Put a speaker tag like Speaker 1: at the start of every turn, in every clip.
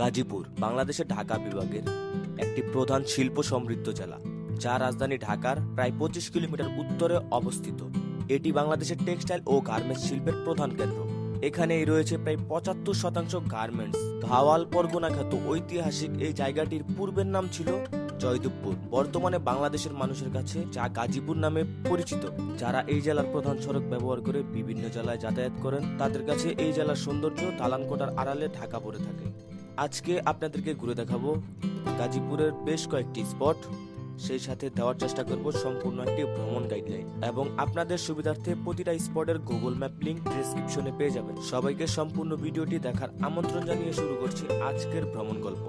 Speaker 1: গাজীপুর বাংলাদেশের ঢাকা বিভাগের একটি প্রধান শিল্প সমৃদ্ধ জেলা, যা রাজধানী ঢাকার প্রায় 25 কিলোমিটার উত্তরে অবস্থিত। এটি বাংলাদেশের টেক্সটাইল ও গার্মেন্টস শিল্পের প্রধান কেন্দ্র। এখানেই রয়েছে প্রায় 75% গার্মেন্টস। ভাওয়াল পরগনা খ্যাত ঐতিহাসিক এই জায়গাটির পূর্বের নাম ছিল জয়দেবপুর, বর্তমানে বাংলাদেশের মানুষের কাছে যা গাজীপুর নামে পরিচিত। যারা এই জেলার প্রধান সড়ক ব্যবহার করে বিভিন্ন জেলায় যাতায়াত করেন, তাদের কাছে এই জেলার সৌন্দর্য দালানকোটার আড়ালে ঢাকা পড়ে থাকে। আজকে আপনাদেরকে ঘুরে দেখাবো গাজীপুরের বেশ কয়েকটি স্পট, সেই সাথে দেওয়ার চেষ্টা করব সম্পূর্ণ একটি ভ্রমণ গাইডলাইন, এবং আপনাদের সুবিধার্থে প্রতিটা স্পটের গুগল ম্যাপ লিংক ডেসক্রিপশনে পেয়ে যাবেন। সবাইকে সম্পূর্ণ ভিডিওটি দেখার আমন্ত্রণ জানিয়ে শুরু করছি আজকের ভ্রমণ গল্প।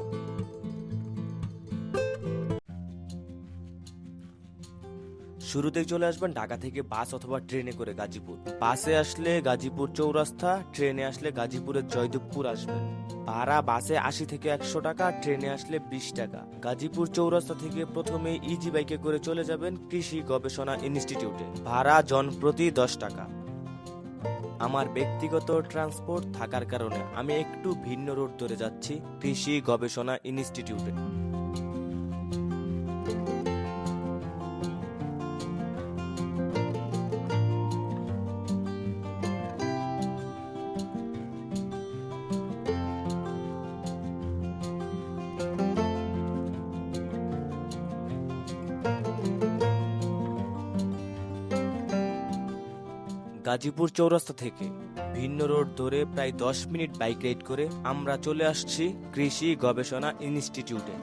Speaker 1: শুরুতেই চলে আসবেন ঢাকা থেকে বাস অথবা ট্রেনে করে গাজীপুর। বাসে আসলে গাজীপুর চৌরাস্তা, ট্রেনে আসলে গাজীপুরের জয়দেবপুর আসবেন। ভাড়া বাসে 80 থেকে 100 টাকা, ট্রেনে আসলে 20 টাকা। গাজীপুর চৌরাস্তা থেকে প্রথমে ইজি বাইকে করে চলে যাবেন কৃষি গবেষণা ইনস্টিটিউটে। ভাড়া জন প্রতি 10 টাকা। আমার ব্যক্তিগত ট্রান্সপোর্ট থাকার কারণে আমি একটু ভিন্ন রুট ধরে যাচ্ছি কৃষি গবেষণা ইনস্টিটিউটে। গাজীপুর চৌরাস্তা থেকে ভিন্ন রোড ধরে প্রায় 10 মিনিট বাইক রাইড করে আমরা চলে আসছি কৃষি গবেষণা ইনস্টিটিউটে।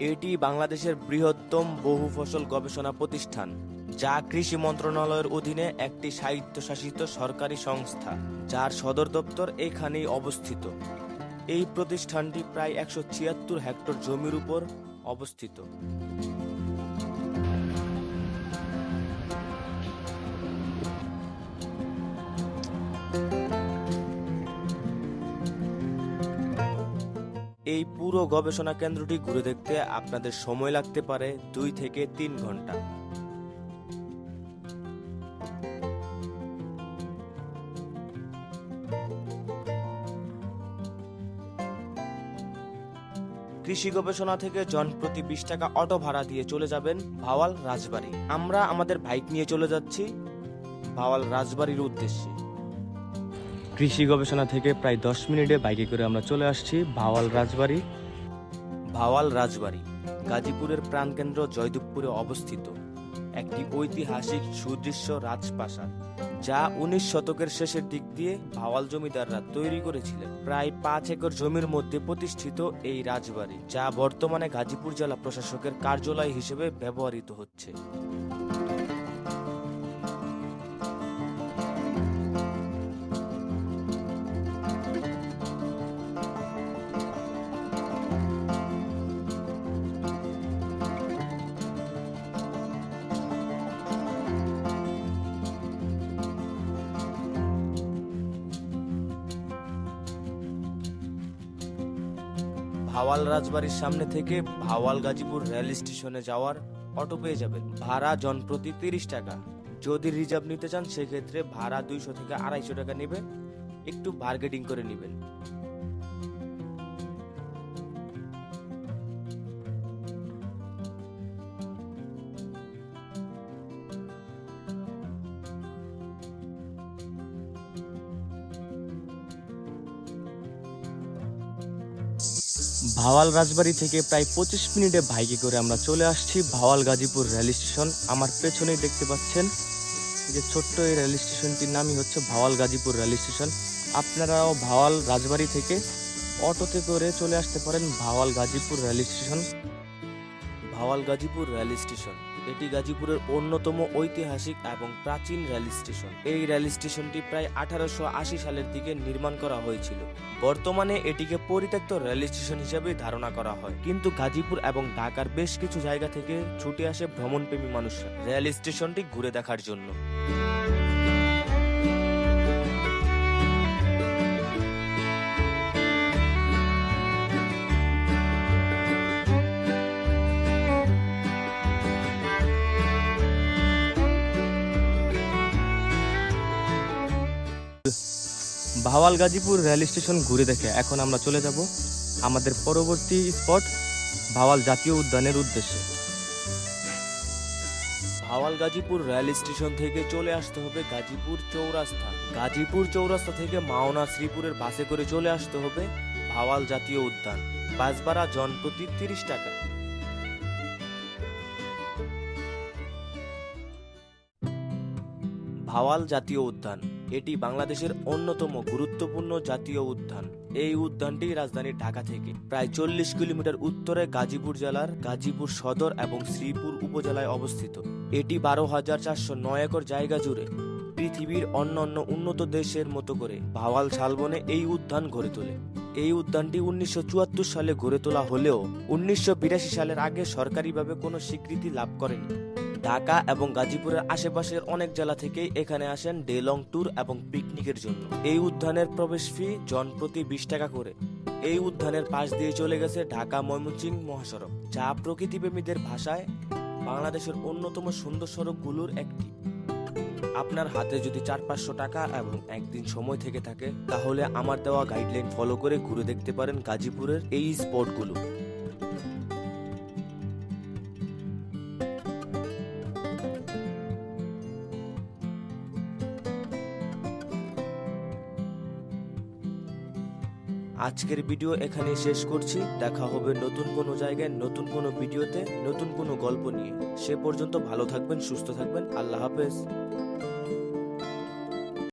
Speaker 1: এটি বাংলাদেশের বৃহত্তম বহু ফসল গবেষণা প্রতিষ্ঠান, যা কৃষি মন্ত্রণালয়ের অধীনে একটি স্বায়ত্তশাসিত সরকারি সংস্থা, যার সদর দপ্তর এখানেই অবস্থিত। এই প্রতিষ্ঠানটি প্রায় 176 হেক্টর জমির উপর অবস্থিত। এই পুরো গবেষণা কেন্দ্রটি ঘুরে দেখতে আপনাদের সময় লাগতে পারে 2 থেকে 3 ঘন্টা। কৃষি গবেষণা থেকে জন প্রতি 20 টাকা অটো ভাড়া দিয়ে চলে যাবেন ভাওয়াল রাজবাড়ী। আমরা আমাদের বাইক নিয়ে চলে যাচ্ছি ভাওয়াল রাজবাড়ির উদ্দেশ্যে। কৃষি গবেষণা থেকে প্রায় 10 মিনিটে বাইকে করে আমরা চলে আসছি ভাওয়াল রাজবাড়ি। ভাওয়াল রাজবাড়ি গাজীপুরের প্রাণকেন্দ্র জয়দেবপুরে অবস্থিত একটি ঐতিহাসিক সুদৃশ্য রাজপ্রাসাদ, যা 19 শতকের শেষের দিক দিয়ে ভাওয়াল জমিদাররা তৈরি করেছিলেন। প্রায় 5 একর জমির মধ্যে প্রতিষ্ঠিত এই রাজবাড়ি, যা বর্তমানে গাজীপুর জেলা প্রশাসকের কার্যালয় হিসেবে ব্যবহৃত হচ্ছে। ভাওয়াল রাজবাড়ির সামনে থেকে ভাওয়াল গাজীপুর রেল স্টেশনে যাওয়ার অটো পেয়ে যাবেন। ভাড়া জন প্রতি 30 টাকা। যদি রিজার্ভ নিতে চান সেক্ষেত্রে ভাড়া 200 থেকে 250 টাকা নেবে, একটু বার্গেটিং করে নেবেন। ভাওয়াল রাজবাড়ি থেকে প্রায় 25 মিনিটে বাইকে করে আমরা চলে আসছি ভাওয়াল গাজীপুর রেল স্টেশন। আমার পেছনেই দেখতে পাচ্ছেন যে ছোট্ট এই রেল স্টেশনটির নামই হচ্ছে ভাওয়াল গাজীপুর রেল স্টেশন। আপনারাও ভাওয়াল রাজবাড়ি থেকে অটোতে করে চলে আসতে পারেন Bhawal Gazipur rail station. Bhawal Gazipur rail station এটি গাজীপুরের অন্যতম ঐতিহাসিক এবং প্রাচীন রেল স্টেশন। এই রেল স্টেশনটি প্রায় 1880 সালের দিকে নির্মাণ করা হয়েছিল। বর্তমানে এটিকে পরিত্যক্ত রেল স্টেশন হিসেবে ধারণা করা হয়, কিন্তু গাজীপুর এবং ঢাকার বেশ কিছু জায়গা থেকে ছুটে আসে ভ্রমণপ্রেমী মানুষরা রেল স্টেশনটি ঘুরে দেখার জন্য।
Speaker 2: ভাওয়াল গাজীপুর রেল স্টেশন ঘুরে দেখে এখন আমরা চলে যাব আমাদের পরবর্তী স্পট ভাওয়াল জাতীয় উদ্যানের উদ্দেশ্যে।
Speaker 1: ভাওয়াল গাজীপুর রেল স্টেশন থেকে চলে আসতে হবে গাজীপুর চৌরাস্তা। গাজীপুর চৌরাস্তা থেকে মাওনা শ্রীপুরের বাসে করে চলে আসতে হবে ভাওয়াল জাতীয় উদ্যান। বাস ভাড়া জনপ্রতি 30 টাকা। ভাওয়াল জাতীয় উদ্যান এটি বাংলাদেশের অন্যতম গুরুত্বপূর্ণ জাতীয় উদ্যান। এই উদ্যানটি রাজধানী ঢাকা থেকে প্রায় 40 কিলোমিটার উত্তরে গাজীপুর জেলার গাজীপুর সদর এবং শ্রীপুর উপজেলায় অবস্থিত। এটি 12,409 একর জায়গা জুড়ে পৃথিবীর অন্যান্য উন্নত দেশের মতো করে ভাওয়াল শালবনে এই উদ্যান গড়ে তোলে। এই উদ্যানটি 1974 সালে গড়ে তোলা হলেও 1982 সালের আগে সরকারিভাবে কোনো স্বীকৃতি লাভ করেনি। ঢাকা এবং গাজীপুরের আশেপাশের অনেক জেলা থেকেই এখানে আসেন ডে লং ট্যুর এবং পিকনিকের জন্য। এই উদ্যানের প্রবেশ ফি জনপ্রতি 20 টাকা করে। এই উদ্যানের পাশ দিয়ে চলে গেছে ঢাকা ময়মনসিংহ মহাসড়ক, যা প্রকৃতিপ্রেমীদের ভাষায় বাংলাদেশের অন্যতম সুন্দর সড়কগুলোর একটি। আপনার হাতে যদি 400-500 টাকা এবং একদিন সময় থেকে থাকে তাহলে আমার দেওয়া গাইডলাইন ফলো করে ঘুরে দেখতে পারেন গাজীপুরের এই স্পটগুলো। আজকের ভিডিও এখানে শেষ করছি। দেখা হবে নতুন কোনো জায়গায়, নতুন কোনো ভিডিওতে, নতুন কোনো গল্প নিয়ে। সে পর্যন্ত ভালো থাকবেন, সুস্থ থাকবেন। আল্লাহ হাফেজ।